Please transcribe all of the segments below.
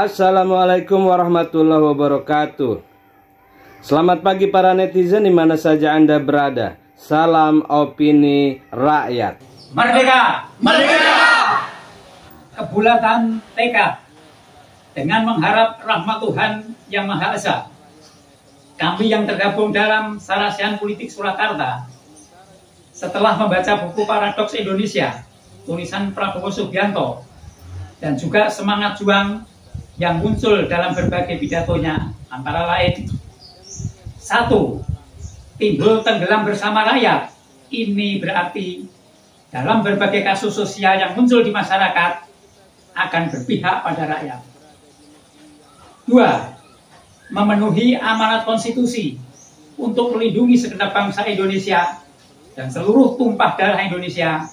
Assalamualaikum warahmatullahi wabarakatuh. Selamat pagi para netizen di mana saja Anda berada. Salam opini rakyat. Merdeka! Merdeka! Kebulatan tekad dengan mengharap rahmat Tuhan Yang Maha Esa. Kami yang tergabung dalam Sarasian Politik Surakarta setelah membaca buku Paradoks Indonesia tulisan Prabowo Subianto dan juga semangat juang yang muncul dalam berbagai pidatonya, antara lain 1. Timbul tenggelam bersama rakyat. Ini berarti dalam berbagai kasus sosial yang muncul di masyarakat akan berpihak pada rakyat. 2. Memenuhi amanat konstitusi untuk melindungi segenap bangsa Indonesia dan seluruh tumpah darah Indonesia.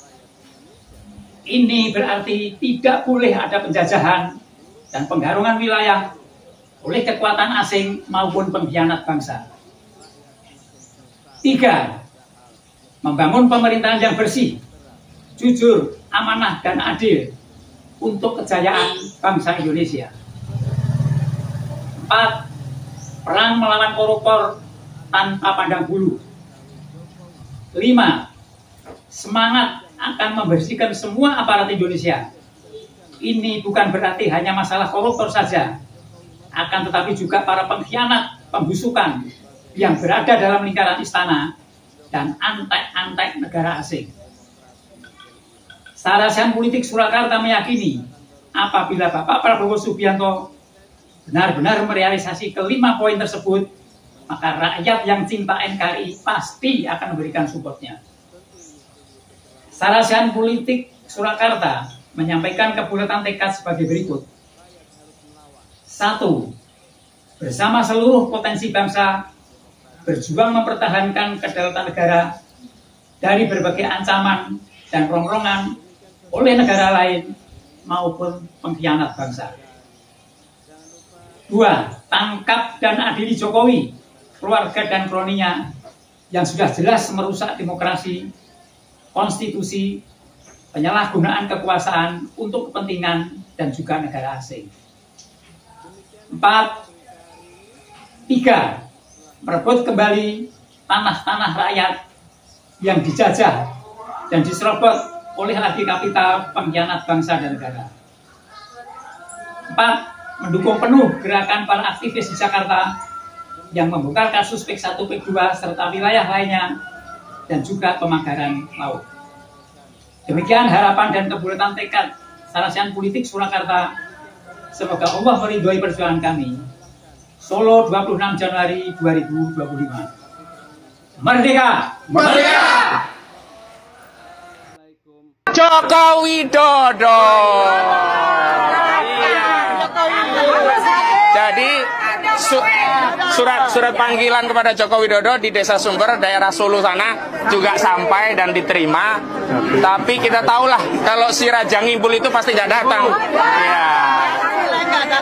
Ini berarti tidak boleh ada penjajahan dan penggarungan wilayah oleh kekuatan asing maupun pengkhianat bangsa. 3. Membangun pemerintahan yang bersih, jujur, amanah, dan adil untuk kejayaan bangsa Indonesia. 4. Perang melawan koruptor tanpa pandang bulu. 5. Semangat akan membersihkan semua aparat Indonesia. Ini bukan berarti hanya masalah koruptor saja, akan tetapi juga para pengkhianat, pembusukan yang berada dalam lingkaran istana dan antek-antek negara asing. Sarasian Politik Surakarta meyakini apabila Bapak Prabowo Subianto benar-benar merealisasi kelima poin tersebut, maka rakyat yang cinta NKRI pasti akan memberikan supportnya. Sarasian Politik Surakarta menyampaikan kebulatan tekad sebagai berikut. 1. Bersama seluruh potensi bangsa, berjuang mempertahankan kedaulatan negara dari berbagai ancaman dan rongrongan oleh negara lain maupun pengkhianat bangsa. 2. Tangkap dan adili Jokowi, keluarga dan kroninya yang sudah jelas merusak demokrasi, konstitusi, penyalahgunaan kekuasaan untuk kepentingan dan juga negara asing. 4. 3. Merebut kembali tanah-tanah rakyat yang dijajah dan diserobot oleh lagi kapital pengkhianat bangsa dan negara. 4. Mendukung penuh gerakan para aktivis di Jakarta yang membongkar kasus PIK 1, PIK 2 serta wilayah lainnya dan juga pemagaran laut. Demikian harapan dan kebulatan tekad Sarasian Politik Surakarta. Semoga Allah meridhoi perjuangan kami. Solo, 26 Januari 2025. Merdeka! Merdeka! Joko Widodo. Jadi surat panggilan kepada Joko Widodo di Desa Sumber, daerah Solo sana juga sampai dan diterima. Tapi kita tahulah kalau si Raja Ngimbul itu pasti tidak datang. Ya.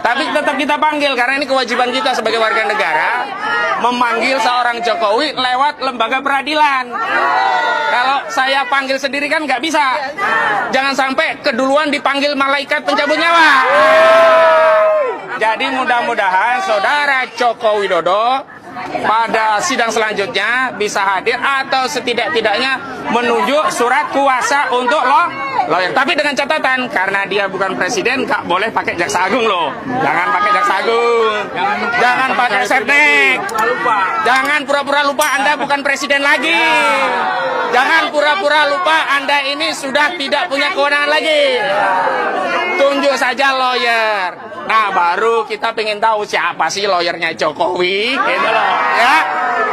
Tapi tetap kita panggil karena ini kewajiban kita sebagai warga negara memanggil seorang Jokowi lewat lembaga peradilan. Kalau saya panggil sendiri kan nggak bisa. Jangan sampai keduluan dipanggil malaikat pencabut nyawa. Jadi mudah-mudahan saudara Joko Widodo pada sidang selanjutnya bisa hadir atau setidak-tidaknya menunjuk surat kuasa untuk lawyer. Tapi dengan catatan, karena dia bukan presiden, nggak boleh pakai jaksa agung loh. Jangan pakai jaksa agung, jangan pakai setnek, jangan pura-pura lupa Anda bukan presiden lagi. Jangan pura-pura lupa Anda ini sudah tidak punya kewenangan lagi. Tunjuk saja lawyer. Nah, baru kita pengen tahu siapa sih lawyernya Jokowi, gitu loh, ya.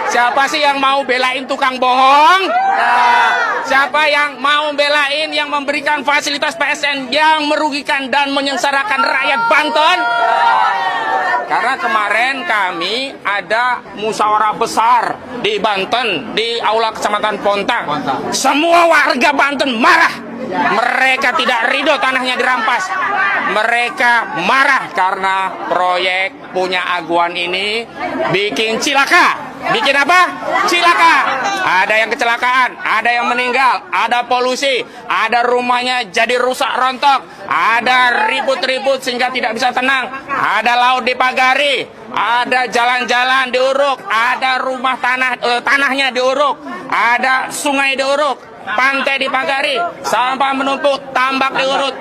Siapa sih yang mau belain tukang bohong? Nah, siapa yang mau belain yang memberikan fasilitas PSN yang merugikan dan menyengsarakan rakyat Banten? Karena kemarin kami ada musyawarah besar di Banten, di Aula Kecamatan Pontang. Semua warga Banten marah. Mereka tidak ridho tanahnya dirampas. Mereka marah karena proyek punya Aguan ini bikin cilaka bikin apa? Cilaka. Ada yang kecelakaan, ada yang meninggal, ada polusi, ada rumahnya jadi rusak rontok, ada ribut-ribut sehingga tidak bisa tenang, ada laut dipagari, ada jalan-jalan diuruk, ada rumah tanahnya diuruk, ada sungai diuruk, pantai dipagari, sampah menumpuk, tambak diurut,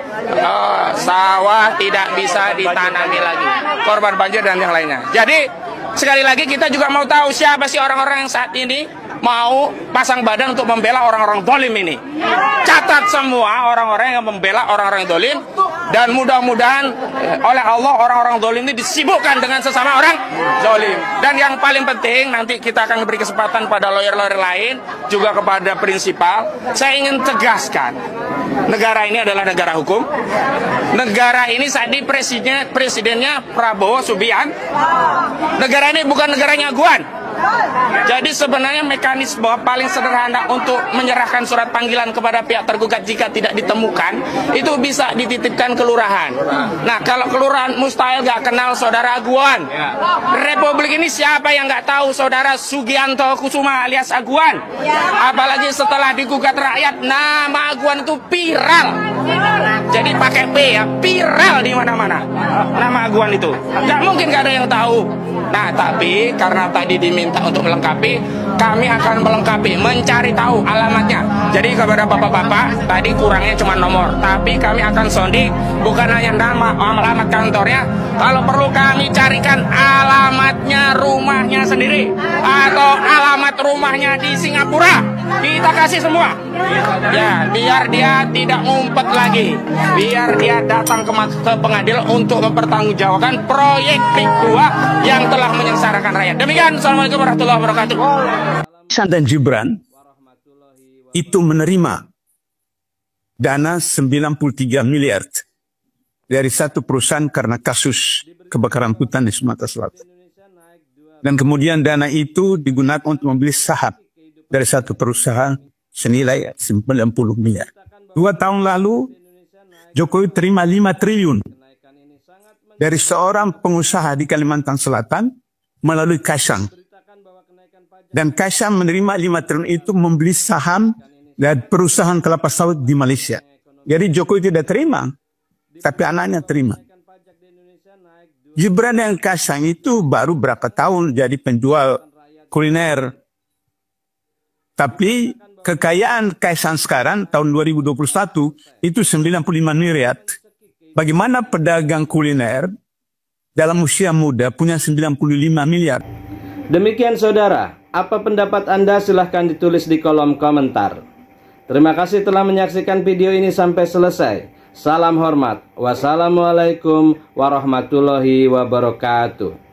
sawah tidak bisa ditanami lagi, korban banjir dan yang lainnya. Jadi sekali lagi kita juga mau tahu siapa sih orang-orang yang saat ini mau pasang badan untuk membela orang-orang dolim ini. Catat semua orang-orang yang membela orang-orang dolim, dan mudah-mudahan oleh Allah orang-orang dolim ini disibukkan dengan sesama orang dolim. Dan yang paling penting, nanti kita akan beri kesempatan pada lawyer-lawyer lain, juga kepada prinsipal. Saya ingin tegaskan, negara ini adalah negara hukum. Negara ini saat ini presidennya Prabowo Subianto. Negara ini bukan negaranya Guan. Jadi sebenarnya mekanisme paling sederhana untuk menyerahkan surat panggilan kepada pihak tergugat jika tidak ditemukan, itu bisa dititipkan ke lurahan. Nah, kalau kelurahan mustahil gak kenal saudara Aguan. Republik ini siapa yang gak tahu saudara Sugianto Kusuma alias Aguan? Apalagi setelah digugat rakyat, nama Aguan itu viral. Jadi pakai P ya, viral di mana-mana. Nama Aguan itu. Gak mungkin gak ada yang tahu. Nah, tapi karena tadi diminta untuk melengkapi, kami akan melengkapi, mencari tahu alamatnya. Jadi kepada bapak-bapak, tadi kurangnya cuma nomor, tapi kami akan sounding, bukan hanya nama, alamat kantornya. Kalau perlu kami carikan alamatnya rumahnya sendiri, atau alamat rumahnya di Singapura, kita kasih semua. Ya, biar dia tidak ngumpet lagi, biar dia datang ke pengadilan untuk mempertanggungjawabkan proyek PIK 2 yang telah menyengsarakan rakyat. Demikian, Assalamualaikum warahmatullahi wabarakatuh. Dan Gibran itu menerima dana 93 miliar dari satu perusahaan karena kasus kebakaran hutan di Sumatera Selatan. Dan kemudian dana itu digunakan untuk membeli saham dari satu perusahaan senilai 90 miliar. 2 tahun lalu, Jokowi terima 5 triliun dari seorang pengusaha di Kalimantan Selatan melalui Kaisang. Dan Kaisang menerima 5 triliun itu membeli saham dari perusahaan kelapa sawit di Malaysia. Jadi Jokowi tidak terima, tapi anaknya terima. Gibran yang Kaisang itu baru berapa tahun jadi penjual kuliner. Tapi kekayaan Kaisang sekarang tahun 2021 itu 95 miliar. Bagaimana pedagang kuliner dalam usia muda punya 95 miliar? Demikian saudara, apa pendapat Anda? Silahkan ditulis di kolom komentar. Terima kasih telah menyaksikan video ini sampai selesai. Salam hormat. Wassalamualaikum warahmatullahi wabarakatuh.